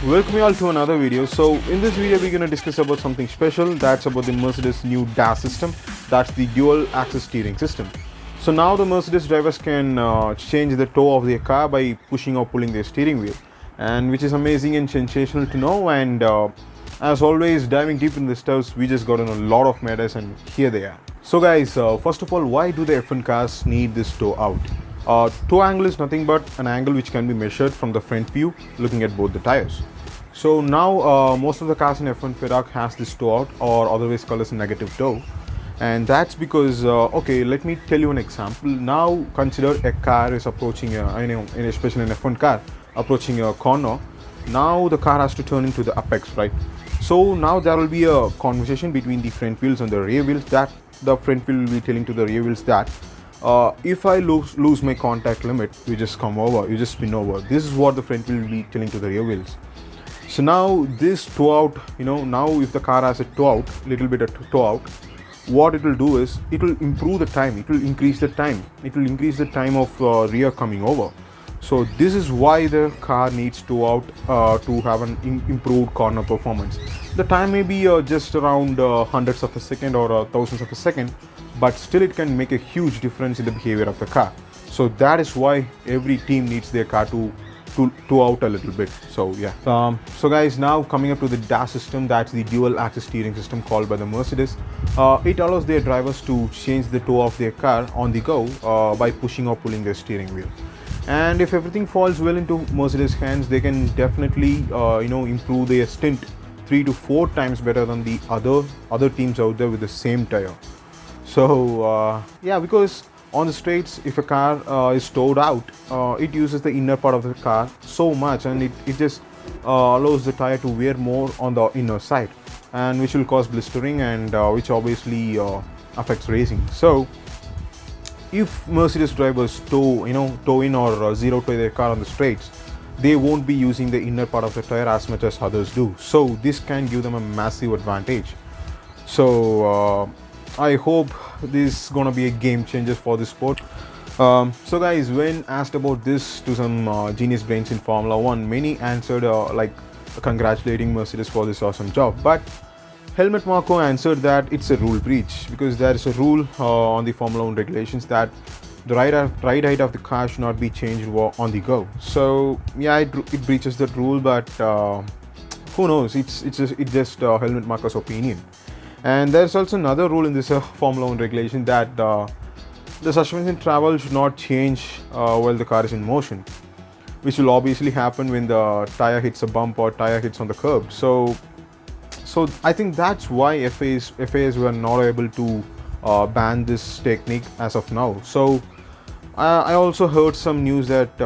Welcome you all to another video. So in this video we're going to discuss about something special. That's about the Mercedes new DAS system. That's the dual axis steering system. So now the Mercedes drivers can change the toe of their car by pushing or pulling their steering wheel, and which is amazing and sensational to know. And as always, diving deep in the stuffs, we just got in a lot of matters, and here they are. So guys, first of all, why do the F1 cars need this toe out? Toe angle is nothing but an angle which can be measured from the front view looking at both the tires. So now most of the cars in F1 FIA has this toe out, or otherwise called as a negative toe, and that's because okay, let me tell you an example. Now consider a car is approaching especially an F1 car approaching a corner. Now the car has to turn into the apex, right? So now there will be a conversation between the front wheels and the rear wheels, that the front wheel will be telling to the rear wheels that if I lose my contact limit, you just come over, you just spin over. This is what the front wheel will be telling to the rear wheels. So now this toe out, now if the car has a toe out, little bit of toe out, what it will do is it will improve the time, it will increase the time of rear coming over. So this is why the car needs toe out to have an improved corner performance. The time may be just around hundreds of a second or thousands of a second, but still it can make a huge difference in the behavior of the car. So that is why every team needs their car to toe out a little bit. So yeah. So guys, now coming up to the DAS system, that's the dual axis steering system called by the Mercedes. It allows their drivers to change the toe of their car on the go by pushing or pulling their steering wheel. And if everything falls well into Mercedes hands, they can definitely improve their stint 3 to 4 times better than the other teams out there with the same tire. So yeah, because on the straights, if a car is towed out, it uses the inner part of the car so much, and it just allows the tire to wear more on the inner side, and which will cause blistering, and which obviously affects racing. So if Mercedes drivers toe in or zero toe their car on the straights, they won't be using the inner part of the tire as much as others do. So this can give them a massive advantage. So I hope this is gonna be a game changer for the sport. So guys, when asked about this to some genius brains in Formula 1, many answered like congratulating Mercedes for this awesome job. But Helmut Marko answered that it's a rule breach, because there is a rule on the Formula 1 regulations that the ride height of the car should not be changed on the go. So yeah, it breaches that rule, but who knows? It's just Helmut Marko's opinion. And there's also another rule in this Formula 1 regulation that the suspension travel should not change while the car is in motion, which will obviously happen when the tire hits a bump or tire hits on the curb. So I think that's why FIAs were not able to ban this technique as of now. So I also heard some news that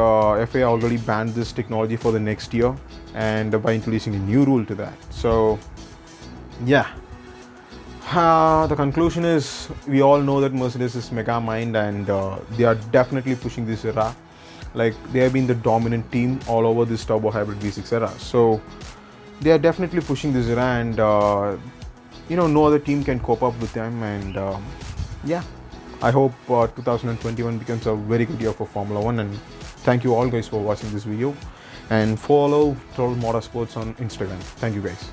FIA already banned this technology for the next year, and by introducing a new rule to that. So yeah. The conclusion is, we all know that Mercedes is mega mind, and they are definitely pushing this era. Like, they have been the dominant team all over this turbo hybrid V6 era. So they are definitely pushing this era, and no other team can cope up with them. And yeah, I hope 2021 becomes a very good year for Formula 1. And thank you all guys for watching this video, and follow Troll Motorsports on Instagram. Thank you guys.